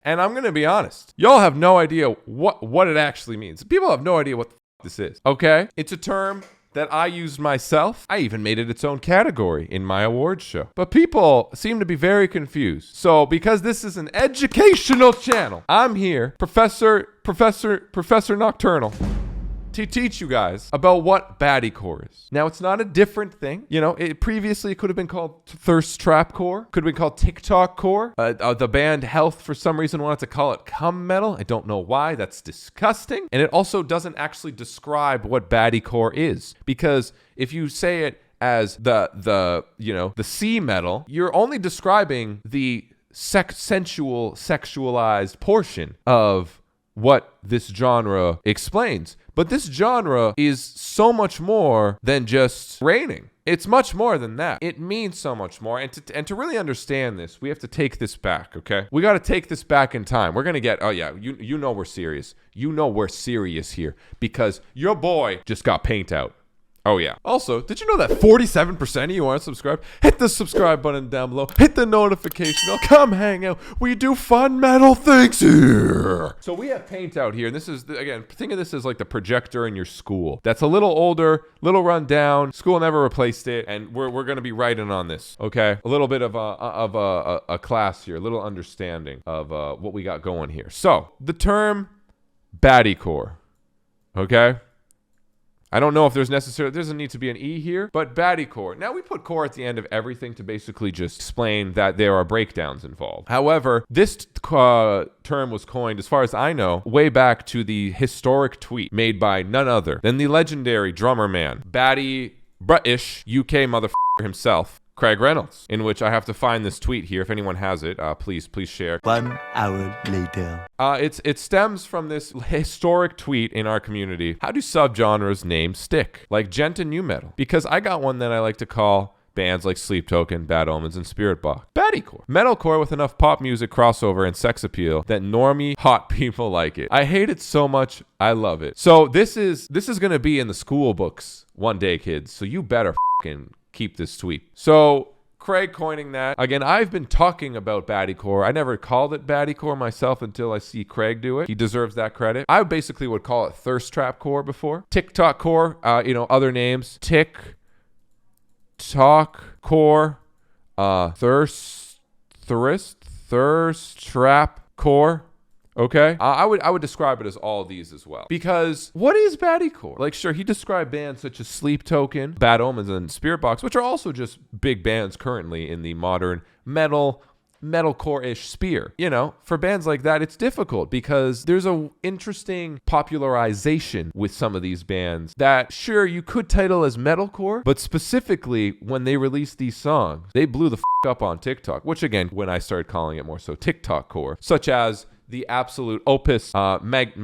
And I'm going to be honest. Y'all have no idea what it actually means. People have no idea what the this is. Okay? It's a term that I used myself. I even made it its own category in my awards show. But people seem to be very confused. So because this is an educational channel, I'm here, Professor Nocturnal, to teach you guys about what Baddie-Core is. Now, it's not a different thing. You know, previously it could have been called Thirst Trap Core, could have been called TikTok Core. The band Health, for some reason, wanted to call it cum metal. I don't know why. That's disgusting. And it also doesn't actually describe what Baddie-Core is, because if you say it as the C metal, you're only describing the sexualized portion of what this genre explains. But this genre is so much more than just raining. It's much more than that. It means so much more. And to really understand this, we have to take this back, okay? We got to take this back in time. We're going to get, you know we're serious. You know we're serious here because your boy just got paint out. Oh, yeah. Also, did you know that 47% of you aren't subscribed? Hit the subscribe button down below. Hit the notification bell. Come hang out. We do fun metal things here. So we have paint out here. And this is, again, think of this as like the projector in your school. That's a little older, little run down. School never replaced it. And we're going to be writing on this, okay? A little bit of a class here, a little understanding of what we got going here. So the term Baddie-Core, okay? I don't know if there doesn't need to be an E here, but Baddie-Core. Now we put core at the end of everything to basically just explain that there are breakdowns involved. However, this term was coined, as far as I know, way back to the historic tweet made by none other than the legendary drummer man, British UK motherfucker himself, Craig Reynolds, in which I have to find this tweet here. If anyone has it, please share. 1 hour later. It stems from this historic tweet in our community. How do subgenres name stick? Like gent and nu metal. Because I got one that I like to call bands like Sleep Token, Bad Omens, and Spirit Box. Baddie-Core. Metalcore with enough pop music crossover and sex appeal that normie hot people like it. I hate it so much, I love it. So this is going to be in the school books one day, kids. So you better fucking keep this tweet. So Craig coining that. Again, I've been talking about Baddie-Core. I never called it Baddie-Core myself until I see Craig do it. He deserves that credit. I basically would call it Thirst Trap Core before. TikTok Core, other names. Talk Core, Thirst Trap Core. Okay, I would describe it as all of these as well. Because what is Baddie-Core? Like, sure, he described bands such as Sleep Token, Bad Omens, and Spirit Box, which are also just big bands currently in the modern metalcore-ish sphere. You know, for bands like that, it's difficult because there's a interesting popularization with some of these bands that, sure, you could title as metalcore, but specifically when they released these songs, they blew the up on TikTok, which again, when I started calling it more so TikTok core, such as the absolute opus Magnus?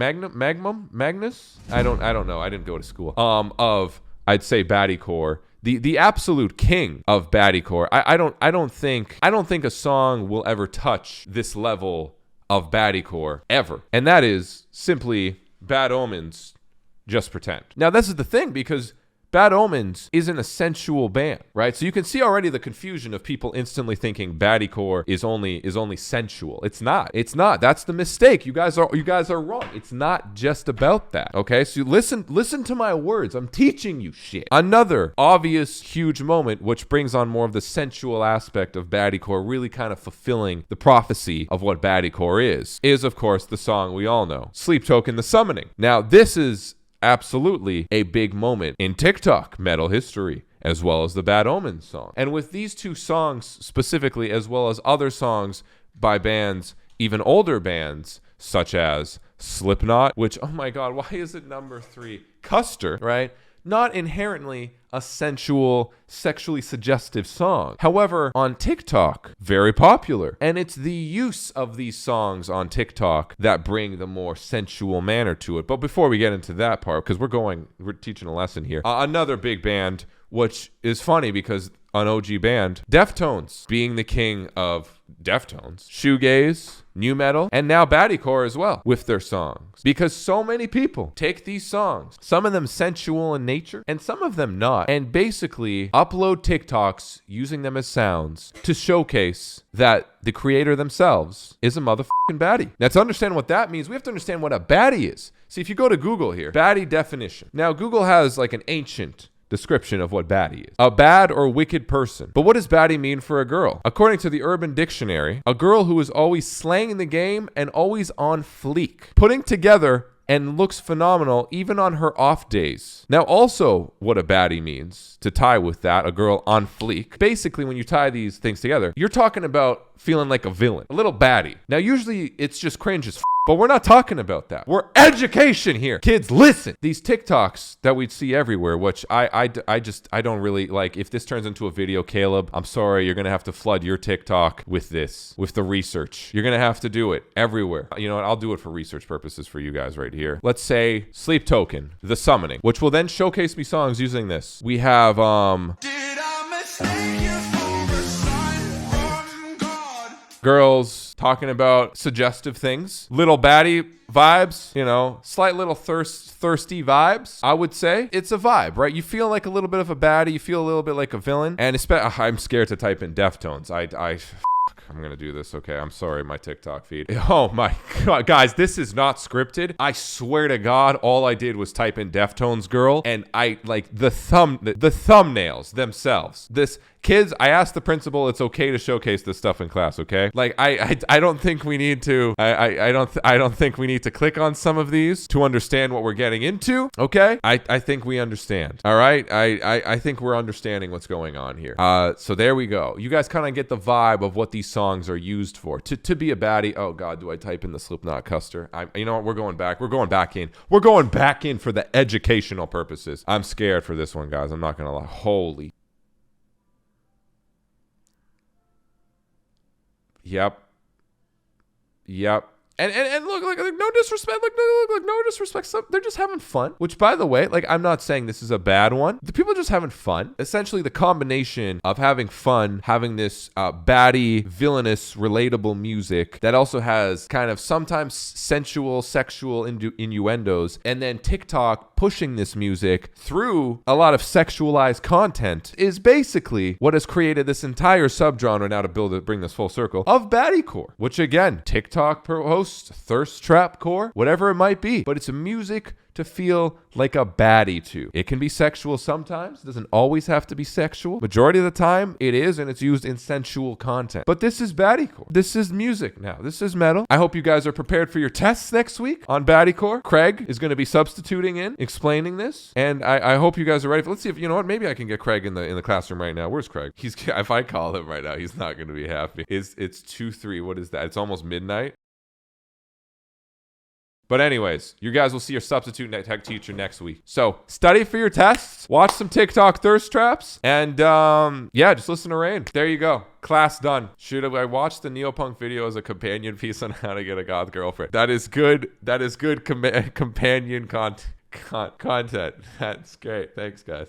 I don't know. I didn't go to school. Of I'd say Baddie-Core. The absolute king of Baddie-Core. I don't think a song will ever touch this level of Baddie-Core ever. And that is simply Bad Omens, Just Pretend. Now this is the thing, because Bad Omens isn't a sensual band, right? So you can see already the confusion of people instantly thinking Baddie-Core is only sensual. It's not. It's not. That's the mistake. You guys are wrong. It's not just about that. Okay? So listen to my words. I'm teaching you shit. Another obvious huge moment, which brings on more of the sensual aspect of Baddie-Core, really kind of fulfilling the prophecy of what Baddie-Core is of course the song we all know, Sleep Token, The Summoning. Now this is absolutely a big moment in TikTok metal history, as well as the Bad Omens song. And with these two songs specifically, as well as other songs by bands, even older bands, such as Slipknot, which, oh my God, why is it number 3? Custer, right? Not inherently a sensual, sexually suggestive song. However, on TikTok, very popular. And it's the use of these songs on TikTok that bring the more sensual manner to it. But before we get into that part, because we're teaching a lesson here, another big band, which is funny because an OG band. Deftones being the king of Deftones, shoegaze, new metal, and now Baddie-Core as well with their songs. Because so many people take these songs, some of them sensual in nature and some of them not, and basically upload TikToks using them as sounds to showcase that the creator themselves is a motherfucking baddie. Now, to understand what that means, we have to understand what a baddie is. See, if you go to Google here, baddie definition. Now, Google has like an ancient description of what baddie is. A bad or wicked person. But what does baddie mean for a girl? According to the Urban Dictionary, a girl who is always slaying the game and always on fleek, putting together and looks phenomenal even on her off days. Now, also what a baddie means, to tie with that, a girl on fleek. Basically, when you tie these things together, you're talking about feeling like a villain, a little baddie. Now, usually it's just cringe as but we're not talking about that. We're education here. Kids, listen. These TikToks that we'd see everywhere, which I don't really like. If this turns into a video, Caleb, I'm sorry. You're going to have to flood your TikTok with this, with the research. You're going to have to do it everywhere. You know what? I'll do it for research purposes for you guys right here. Let's say Sleep Token, The Summoning, which will then showcase me songs using this. We have, Did I mistake you for a sign from God? Girls talking about suggestive things, little baddie vibes, you know, slight little thirsty vibes. I would say it's a vibe, right? You feel like a little bit of a baddie, you feel a little bit like a villain, and I'm scared to type in Deftones. I'm gonna do this. Okay, I'm sorry, my TikTok feed. Oh my God, guys, this is not scripted. I swear to God, all I did was type in Deftones girl, and I like the thumbnails themselves. This kids, I asked the principal, it's okay to showcase this stuff in class, okay? Like I don't think we need to. I don't think we need to click on some of these to understand what we're getting into. Okay, I think we understand. All right, I think we're understanding what's going on here. So there we go. You guys kind of get the vibe of what these songs are used for. To be a baddie. Oh God, do I type in the Slipknot Custer? You know what? We're going back. We're going back in. We're going back in for the educational purposes. I'm scared for this one, guys. I'm not gonna lie. Holy. Yep. And look, no disrespect, no disrespect. They're just having fun. Which, by the way, like, I'm not saying this is a bad one. The people are just having fun. Essentially, the combination of having fun, having this baddie, villainous, relatable music that also has kind of sometimes sensual, sexual innuendos, and then TikTok pushing this music through a lot of sexualized content is basically what has created this entire subgenre now to bring this full circle of Baddie-Core, which again, TikTok hosts, thirst trap core, whatever it might be, but it's a music to feel like a baddie to. It can be sexual sometimes. It doesn't always have to be sexual. Majority of the time it is, and it's used in sensual content. But this is Baddie-Core. This is music now. This is metal. I hope you guys are prepared for your tests next week on Baddie-Core. Craig is going to be substituting in, explaining this, and I hope you guys are ready. Let's see if, you know what, maybe I can get Craig in the classroom right now. Where's Craig? If I call him right now, he's not going to be happy. It's 2-3. What is that? It's almost midnight. But anyways, you guys will see your substitute tech teacher next week. So study for your tests, watch some TikTok thirst traps, and yeah, just listen to Rain. There you go. Class done. Should I watch the Neopunk video as a companion piece on how to get a goth girlfriend? That is good. That is good companion content. That's great. Thanks, guys.